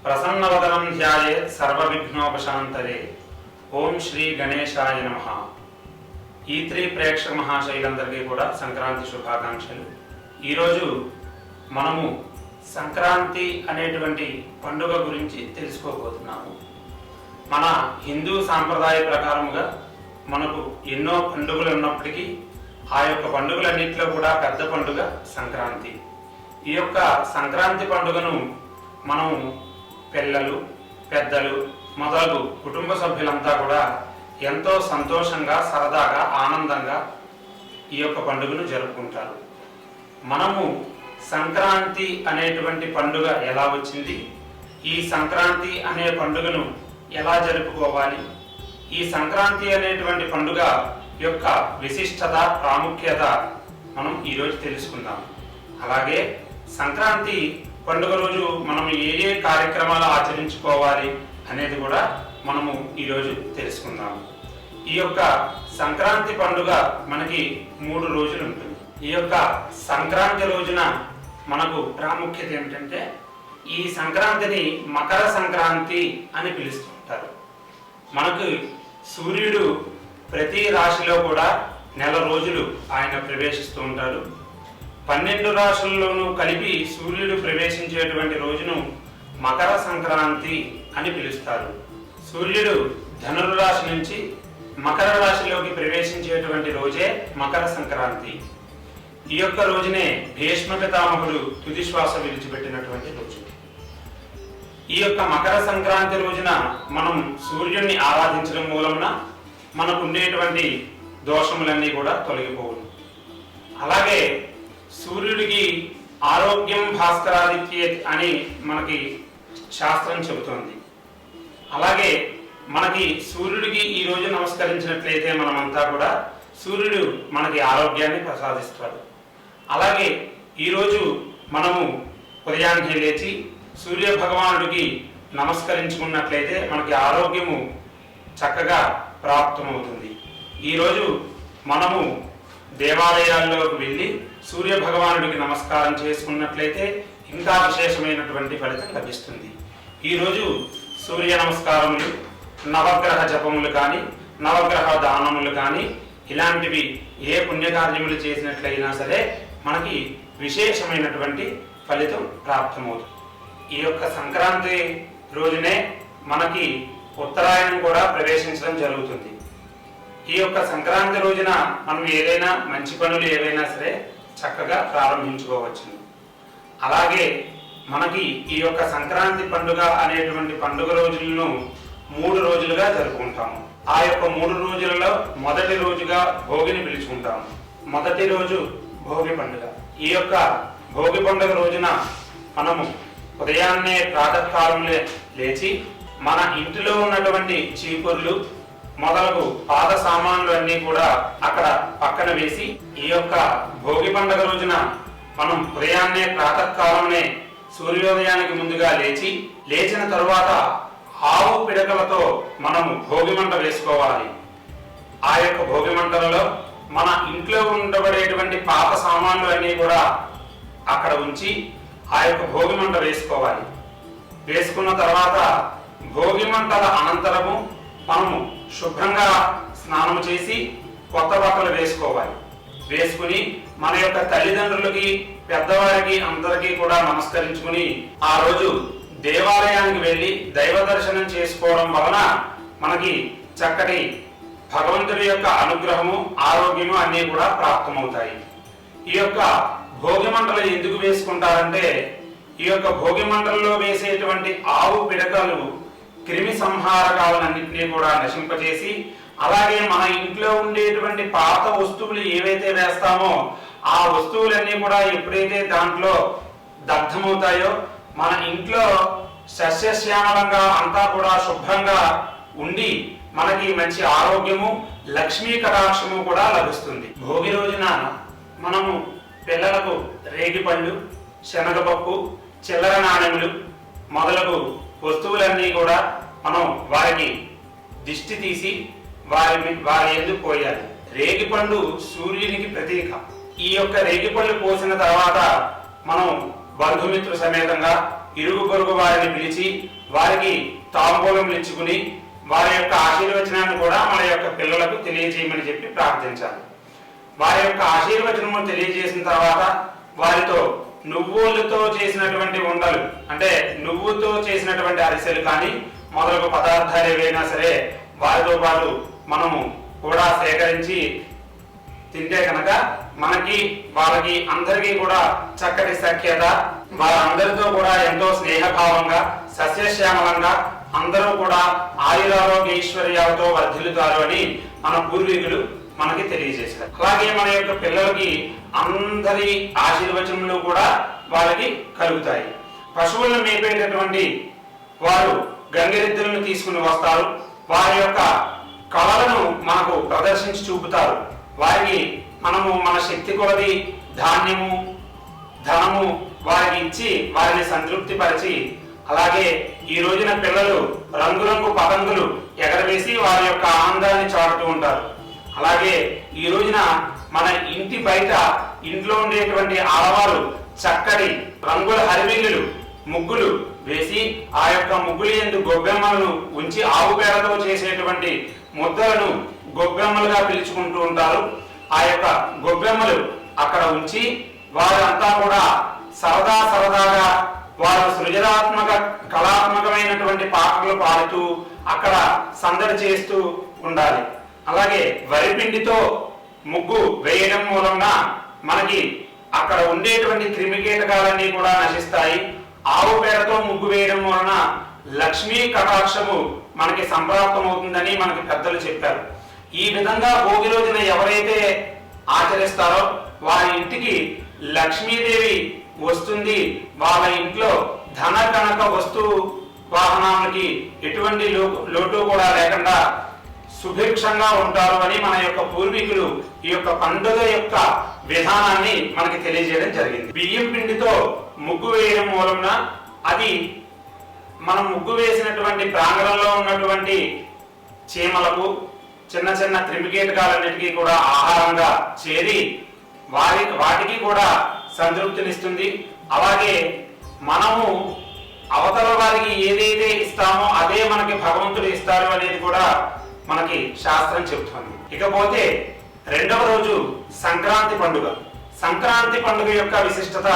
ప్రసన్నవదనం ధ్యాయేత్ సర్వవిఘ్నోపశాంతరే. ఓం శ్రీ గణేశాయ నమః. ఈ3 ప్రేక్షక మహాశైలందరికీ కూడా సంక్రాంతి శుభాకాంక్షలు. ఈరోజు మనము సంక్రాంతి అనేటువంటి పండుగ గురించి తెలుసుకోబోతున్నాము. మన హిందూ సాంప్రదాయ ప్రకారముగా మనకు ఎన్నో పండుగలు ఉన్నప్పటికీ ఆ యొక్క పండుగలన్నింటిలో కూడా పెద్ద పండుగ సంక్రాంతి. ఈ యొక్క సంక్రాంతి పండుగను మనం పిల్లలు, పెద్దలు మొదలగు కుటుంబ సభ్యులంతా కూడా ఎంతో సంతోషంగా, సరదాగా, ఆనందంగా ఈ యొక్క పండుగను జరుపుకుంటారు. మనము సంక్రాంతి అనేటువంటి పండుగ ఎలా వచ్చింది, ఈ సంక్రాంతి అనే పండుగను ఎలా జరుపుకోవాలి, ఈ సంక్రాంతి అనేటువంటి పండుగ యొక్క విశిష్టత, ప్రాముఖ్యత మనం ఈరోజు తెలుసుకుందాం. అలాగే సంక్రాంతి పండుగ రోజు మనం ఏ కార్యక్రమాలు ఆచరించుకోవాలి అనేది కూడా మనము ఈరోజు తెలుసుకుందాం. ఈ యొక్క సంక్రాంతి పండుగ మనకి 3 రోజులు ఉంటుంది. ఈ యొక్క సంక్రాంతి రోజున మనకు ప్రాముఖ్యత ఏమిటంటే, ఈ సంక్రాంతిని మకర సంక్రాంతి అని పిలుస్తుంటారు. మనకు సూర్యుడు ప్రతి రాశిలో కూడా నెల రోజులు ఆయన ప్రవేశిస్తూ ఉంటారు. 12 రాశుల్లోనూ కలిపి సూర్యుడు ప్రవేశించేటువంటి రోజును మకర సంక్రాంతి అని పిలుస్తారు. సూర్యుడు ధనుర్రాశి నుంచి మకర రాశిలోకి ప్రవేశించేటువంటి రోజే మకర సంక్రాంతి. ఈ యొక్క రోజునే భీష్మ పితామహుడు తుది శ్వాస విడిచిపెట్టినటువంటి రోజు. ఈ యొక్క మకర సంక్రాంతి రోజున మనం సూర్యుడిని ఆరాధించడం మూలమున మనకు ఉండేటువంటి దోషములన్నీ కూడా తొలగిపోవును. అలాగే సూర్యుడికి ఆరోగ్యం భాస్కరాదిత్యే అని మనకి శాస్త్రం చెబుతోంది. అలాగే మనకి సూర్యుడికి ఈ రోజు నమస్కరించినట్లయితే మనమంతా కూడా సూర్యుడు మనకి ఆరోగ్యాన్ని ప్రసాదిస్తాడు. అలాగే ఈరోజు మనము ఉదయాన్నే లేచి సూర్య భగవానుడికి నమస్కరించుకున్నట్లయితే మనకి ఆరోగ్యము చక్కగా ప్రాప్తమవుతుంది. ఈరోజు మనము దేవాలయాల్లోకి వెళ్ళి సూర్య భగవానుడికి నమస్కారం చేసుకున్నట్లయితే ఇంకా విశేషమైనటువంటి ఫలితం లభిస్తుంది. ఈరోజు సూర్య నమస్కారములు, నవగ్రహ జపములు కానీ, నవగ్రహ దానములు కానీ, ఇలాంటివి ఏ పుణ్యకార్యములు చేసినట్లయినా సరే మనకి విశేషమైనటువంటి ఫలితం ప్రాప్తమవుతుంది. ఈ యొక్క సంక్రాంతి రోజునే మనకి ఉత్తరాయణం కూడా ప్రవేశించడం జరుగుతుంది. ఈ యొక్క సంక్రాంతి రోజున మనం ఏదైనా మంచి పనులు ఏవైనా సరే చక్కగా ప్రారంభించుకోవచ్చు. అలాగే మనకి ఈ యొక్క సంక్రాంతి పండుగ అనేటువంటి పండుగ రోజులను 3 రోజులుగా జరుపుకుంటాము. ఆ యొక్క 3 రోజులలో మొదటి రోజుగా భోగిని పిలుచుకుంటాము. మొదటి రోజు భోగి పండుగ. ఈ యొక్క భోగి పండుగ రోజున మనము ఉదయాన్నే ప్రాతకాలంలో లేచి మన ఇంటిలో ఉన్నటువంటి చీపుర్లు మొదలగు పాద సామాన్లు అన్నీ కూడా అక్కడ పక్కన వేసి, ఈ యొక్క భోగి పండుగ రోజున మనం ఉదయాన్నే ప్రాతకాలంలో సూర్యోదయానికి ముందుగా లేచిన తరువాత ఆవు పిడకలతో మనము భోగి మంట వేసుకోవాలి. ఆ యొక్క భోగి మంటలలో మన ఇంట్లో ఉండబడేటువంటి పాత సామాన్లు అన్నీ కూడా అక్కడ ఉంచి ఆ యొక్క భోగి మంట వేసుకోవాలి. వేసుకున్న తర్వాత భోగి మంటల అనంతరము మనము శుభ్రంగా స్నానం చేసి కొత్త బట్టలు వేసుకోవాలి. వేసుకుని మన యొక్క తల్లిదండ్రులకి, పెద్దవారికి అందరికీ కూడా నమస్కరించుకుని ఆ రోజు దేవాలయానికి వెళ్ళి దైవ దర్శనం చేసుకోవడం వలన మనకి చక్కటి భగవంతుడి యొక్క అనుగ్రహము, ఆరోగ్యము అన్నీ కూడా ప్రాప్తమవుతాయి. ఈ యొక్క భోగి మంటలు ఎందుకు వేసుకుంటారంటే, ఈ యొక్క భోగి మంటల్లో వేసేటువంటి ఆవు పిడకలు క్రిమి సంహారకాలన్నింటినీ కూడా నశింపజేసి, అలాగే మన ఇంట్లో ఉండేటువంటి పాత వస్తువులు ఏవైతే వేస్తామో ఆ వస్తువులన్నీ కూడా ఎప్పుడైతే దాంట్లో దగ్ధమవుతాయో మన ఇంట్లో సస్యశ్యామలంగా అంతా కూడా శుభ్రంగా ఉండి మనకి మంచి ఆరోగ్యము, లక్ష్మీ కటాక్షము కూడా లభిస్తుంది. భోగి రోజున మనము పిల్లలకు రేగిపళ్ళు, శనగపప్పు, చిల్లర నాణెములు మొదలగు వస్తువులన్నీ కూడా మనం వారికి దిష్టి తీసి వారి ఎందుకు పోయాలి. రేగిపండు సూర్యునికి ప్రతీక. ఈ యొక్క రేగిపళ్ళు పోసిన తర్వాత మనం బంధుమిత్రు సమేతంగా ఇరుగు పొరుగు వారిని పిలిచి వారికి తాంబూలములు ఇచ్చుకుని వారి యొక్క ఆశీర్వచనాన్ని కూడా మన యొక్క పిల్లలకు తెలియజేయమని చెప్పి ప్రార్థించాలి. వారి యొక్క ఆశీర్వచనము తెలియజేసిన తర్వాత వారితో నువ్వులతో చేసినటువంటి ఉండలు, అంటే నువ్వుతో చేసినటువంటి అరిసెలు కానీ మొదలగు పదార్థాలు ఏవైనా సరే వారితో పాటు మనము కూడా సేకరించి తింటే కనుక మనకి వాళ్ళకి అందరికీ కూడా చక్కటి సఖ్యత, వారందరితో కూడా ఎంతో స్నేహభావంగా సస్యశ్యామలంగా అందరూ కూడా ఆయురారోగ్య ఐశ్వర్యాలతో వర్ధిల్లుతారు అని మన పూర్వీకులు మనకి తెలియజేశారు. అలాగే మన యొక్క పిల్లలకి అందరి ఆశీర్వచనలు కూడా వాళ్ళకి కలుగుతాయి. పశువులను మేపేటటువంటి వారు గంగిరెద్దులను తీసుకుని వస్తారు. వారి యొక్క కళలను మనకు ప్రదర్శించి చూపుతారు. వారికి మనము మన శక్తి కొలది ధాన్యము ధనము వారికి ఇచ్చి వారిని సంతృప్తి పరిచి, అలాగే ఈ రోజున పిల్లలు రంగురంగు పతంగులు ఎగరవేసి వారి యొక్క ఆనందాన్ని చాటుతూ ఉంటారు. అలాగే ఈ రోజున మన ఇంటి బయట ఇంట్లో ఉండేటువంటి ఆడవారు చక్కటి రంగుల హరివిల్లులు ముగ్గులు వేసి ఆ యొక్క ముగ్గుల యందు గొబ్బెమ్మలను ఉంచి ఆవు పేడతో చేసేటువంటి ముద్దలను గొబ్బెమ్మలుగా పిలుచుకుంటూ ఉంటారు. ఆ యొక్క గొబ్బెమ్మలు అక్కడ ఉంచి వారంతా కూడా సరదాగా వారు సృజనాత్మక కళాత్మకమైనటువంటి పాటలు పాడుతూ అక్కడ సందడి చేస్తూ ఉండాలి. అలాగే వరిపిండితో ముగ్గు వేయడం మూలంగా మనకి అక్కడ ఉండేటువంటి క్రిమికీటకాలన్నీ కూడా నశిస్తాయి. ఆవు పేడతో ముగ్గు వేయడం వలన లక్ష్మీ కటాక్షము మనకి సంప్రాప్తమవుతుందని మనకి పెద్దలు చెప్పారు. ఈ విధంగా భోగి రోజున ఎవరైతే ఆచరిస్తారో వారి ఇంటికి లక్ష్మీదేవి వస్తుంది. వాళ్ళ ఇంట్లో ధన కనక వస్తు వాహనాలకి ఎటువంటి లోటు కూడా లేకుండా సుభిక్షంగా ఉంటారు అని మన యొక్క పూర్వీకులు ఈ యొక్క పండుగ యొక్క విధానాన్ని మనకి తెలియజేయడం జరిగింది. బియ్యం పిండితో ముగ్గు వేయడం మూలన అది మనం ముగ్గు వేసినటువంటి ప్రాంగణంలో ఉన్నటువంటి చీమలకు చిన్న చిన్న క్రిమికీటకాలన్నిటికీ కూడా ఆహారంగా చేరి వాటికి కూడా సంతృప్తినిస్తుంది. అలాగే మనము అవతల వారికి ఏదైతే ఇస్తామో అదే మనకి భగవంతుడు ఇస్తారు అనేది కూడా మనకి శాస్త్రం చెబుతుంది. ఇకపోతే రెండవ రోజు సంక్రాంతి పండుగ. సంక్రాంతి పండుగ యొక్క విశిష్టత,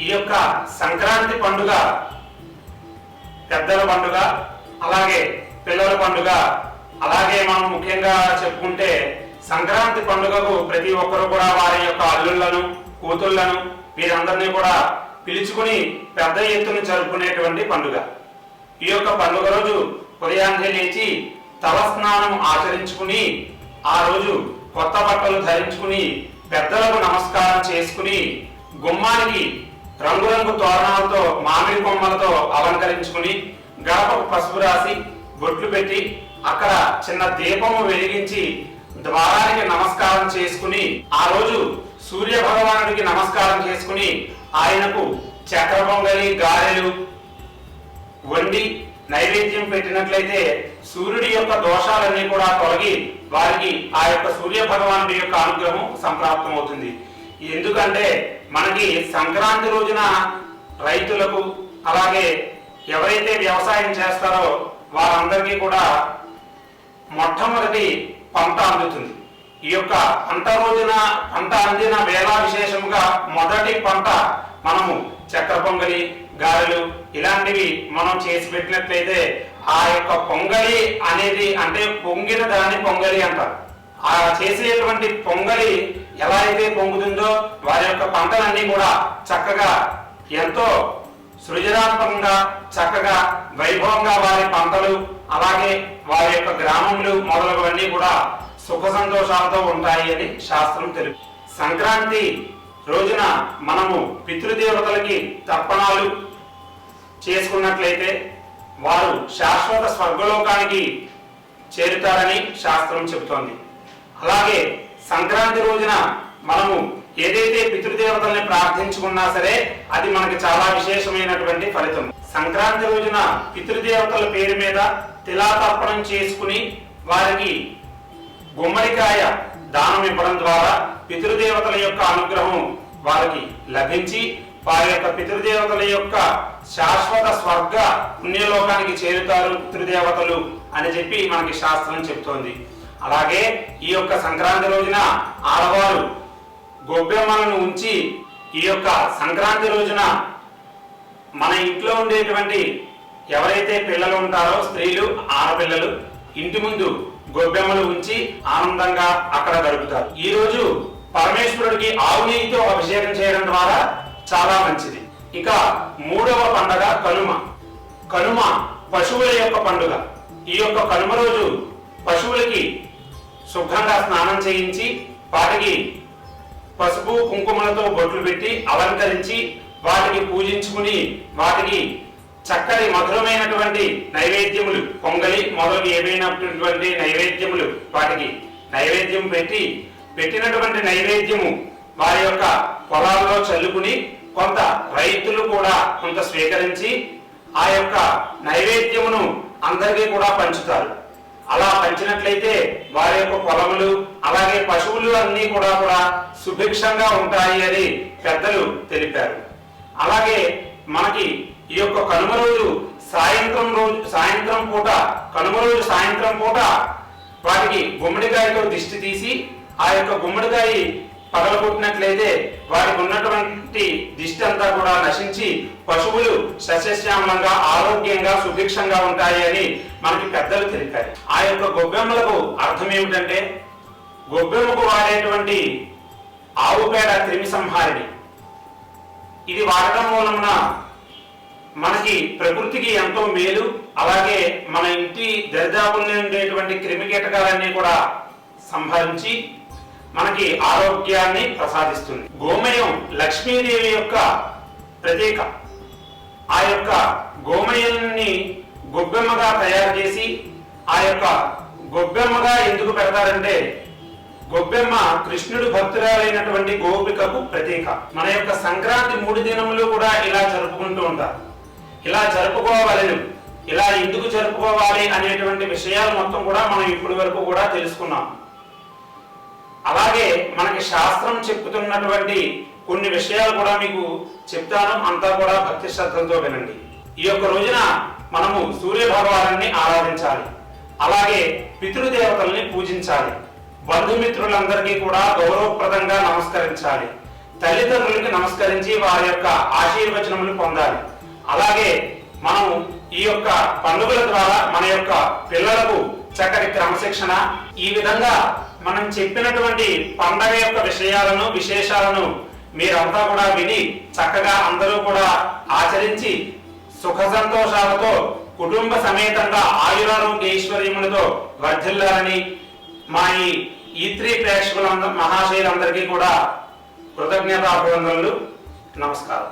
ఈ యొక్క సంక్రాంతి పండుగ పెద్దల పండుగ, అలాగే పిల్లల పండుగ. అలాగే మనం ముఖ్యంగా చెప్పుకుంటే సంక్రాంతి పండుగకు ప్రతి ఒక్కరు కూడా వారి యొక్క అల్లుళ్లను కూతుళ్లను వీరందరినీ కూడా పిలుచుకుని పెద్ద ఎత్తున జరుపుకునేటువంటి పండుగ. ఈ యొక్క పండుగ రోజు ఉదయాన్నే లేచి తలస్నానం ఆచరించుకుని ఆ రోజు కొత్త బట్టలు ధరించుకుని పెద్దలకు నమస్కారం చేసుకుని గుమ్మానికి రంగురంగు తోరణాలతో మామిడి కొమ్మలతో అలంకరించుకుని గడపకు పసుపు రాసి బొట్లు పెట్టి అక్కడ చిన్న దీపము వెలిగించి ద్వారానికి నమస్కారం చేసుకుని ఆ రోజు సూర్య భగవానుడికి నమస్కారం చేసుకుని ఆయనకు చక్ర పొంగలి గారెలు వండి నైవేద్యం పెట్టినట్లయితే సూర్యుడి యొక్క దోషాలన్నీ కూడా తొలగి వారికి ఆ యొక్క సూర్య భగవానుడి యొక్క అనుగ్రహం సంప్రాప్తమవుతుంది. ఎందుకంటే మనకి సంక్రాంతి రోజున రైతులకు అలాగే ఎవరైతే వ్యవసాయం చేస్తారో వారందరికీ కూడా మొట్టమొదటి పంట అందుతుంది. ఈ యొక్క పంట రోజున పంట అందిన వేళ విశేషముగా మొదటి పంట మనము చక్ర పొంగలి గారెలు ఇలాంటివి మనం చేసి పెట్టినట్లయితే ఆ యొక్క పొంగలి అనేది అంటే పొంగిన దాన్ని పొంగలి అంటారు. ఆ చేసేటువంటి పొంగలి ఎలా అయితే పొంగుతుందో వారి యొక్క పంటలన్నీ కూడా చక్కగా ఎంతో సృజనాత్మకంగా చక్కగా వైభవంగా వారి పంటలు అలాగే వారి యొక్క గ్రామములు మొదలగువన్నీ కూడా సుఖ సంతోషాలతో ఉంటాయి అని శాస్త్రం తెలుపు. సంక్రాంతి రోజున మనము పితృదేవతలకి తర్పణాలు చేసుకున్నట్లయితే వారు శాశ్వత స్వర్గలోకానికి చేరుతారని శాస్త్రం చెబుతోంది. అలాగే సంక్రాంతి రోజున మనము ఏదైతే పితృదేవతల్ని ప్రార్థించుకున్నా సరే అది మనకి చాలా విశేషమైనటువంటి ఫలితం. సంక్రాంతి రోజున పితృదేవతల పేరు మీద తిలాతర్పణం చేసుకుని వారికి గుమ్మడికాయ దానం ఇవ్వడం ద్వారా పితృదేవతల యొక్క అనుగ్రహం వారికి లభించి వారి యొక్క పితృదేవతల యొక్క శాశ్వత స్వర్గ పుణ్యలోకానికి చేరుతారు పితృదేవతలు అని చెప్పి మనకి శాస్త్రం చెప్తోంది. అలాగే ఈ యొక్క సంక్రాంతి రోజున ఆడవారు గొబ్బెమ్మలను ఉంచి ఈ యొక్క సంక్రాంతి రోజున మన ఇంట్లో ఉండేటువంటి ఎవరైతే పిల్లలు ఉంటారో స్త్రీలు ఆడపిల్లలు ఇంటి ముందు గొబ్బెమ్మలు ఉంచి ఆనందంగా అక్కడ గడుపుతారు. ఈ రోజు పరమేశ్వరుడికి ఆవు నెయ్యితో అభిషేకం చేయడం ద్వారా చాలా మంచిది. ఇక మూడవ పండగ కనుమ. కనుమ పశువుల యొక్క పండుగ. ఈ యొక్క కనుమ రోజు పశువులకి శుభ్రంగా స్నానం చేయించి వాటికి పసుపు కుంకుమలతో బొట్లు పెట్టి అలంకరించి వాటికి పూజించుకుని వాటికి చక్కటి మధురమైనటువంటి నైవేద్యములు పొంగలి మొదలు ఏవైనటువంటి నైవేద్యములు వాటికి నైవేద్యం పెట్టినటువంటి నైవేద్యము వారి యొక్క పొలాల్లో చల్లుకుని కొంత రైతులు కూడా కొంత స్వీకరించి ఆ యొక్క నైవేద్యమును అందరికీ కూడా పంచుతారు. అలా పంచినట్లయితే వారి యొక్క పొలములు అలాగే పశువులు అన్నీ కూడా సుభిక్షంగా ఉంటాయి అని పెద్దలు తెలిపారు. అలాగే మనకి ఈ యొక్క కనుమ రోజు సాయంత్రం పూట వాటికి గుమ్మడికాయతో దిష్టి తీసి ఆ యొక్క గుమ్మడికాయ పగలగొట్టినట్లయితే వాటికి ఉన్నటువంటి దిష్టి అంతా కూడా నశించి పశువులు సస్యశ్యామలంగా ఆరోగ్యంగా సుభిక్షంగా ఉంటాయి అని మనకి పెద్దలు తెలిపారు. ఆ యొక్క గొబ్బెమ్మలకు అర్థం ఏమిటంటే గొబ్బెమ్మకు వాడేటువంటి ఆవు పేడ క్రిమి సంహారిణి. ఇది వాడటం మూలమున మనకి ప్రకృతికి ఎంతో మేలు. అలాగే మన ఇంటి దరిదాపుల్లో ఉండేటువంటి క్రిమి కీటకాలన్నీ కూడా సంహరించి మనకి ఆరోగ్యాన్ని ప్రసాదిస్తుంది. గోమయం లక్ష్మీదేవి యొక్క ప్రతీక. ఆ యొక్క గోమయాన్ని గొబ్బెమ్మగా తయారు చేసి ఆ యొక్క గొబ్బెమ్మగా ఎందుకు పెడతారంటే గొబ్బెమ్మ కృష్ణుడు భక్తురాలైనటువంటి గోపికకు ప్రతీక. మన యొక్క సంక్రాంతి 3 దినములు కూడా ఇలా జరుపుకుంటూ ఉంటారు. ఇలా జరుపుకోవాలని ఇలా ఎందుకు జరుపుకోవాలి అనేటువంటి విషయాలు మొత్తం కూడా మనం ఇప్పటి వరకు కూడా తెలుసుకున్నాం. అలాగే మనకి శాస్త్రం చెప్పుతున్నటువంటి కొన్ని విషయాలు కూడా మీకు చెప్తాను. అంతా కూడా భక్తి శ్రద్ధలతో వినండి. ఈ యొక్క రోజున మనము సూర్య భగవాన్ని ఆరాధించాలి. అలాగే పితృదేవతల్ని పూజించాలి. బంధుమిత్రులందరికీ కూడా గౌరవప్రదంగా నమస్కరించాలి. తల్లిదండ్రులకి నమస్కరించి వారి యొక్క ఆశీర్వచనములు పొందాలి. అలాగే మనం ఈ యొక్క పండుగల ద్వారా మన యొక్క పిల్లలకు చక్కటి క్రమశిక్షణ ఈ విధంగా మనం చెప్పినటువంటి పండగ యొక్క విశేషాలను మీరంతా కూడా విని చక్కగా అందరూ కూడా ఆచరించి సుఖ సంతోషాలతో కుటుంబ సమేతంగా ఆయురారోగ్య ఐశ్వర్యములతో వర్ధిల్లాలని మా ఈ 3 ప్రేక్షకులందరూ మహాశయులందరికీ కూడా కృతజ్ఞతాభివందనలు. నమస్కారం.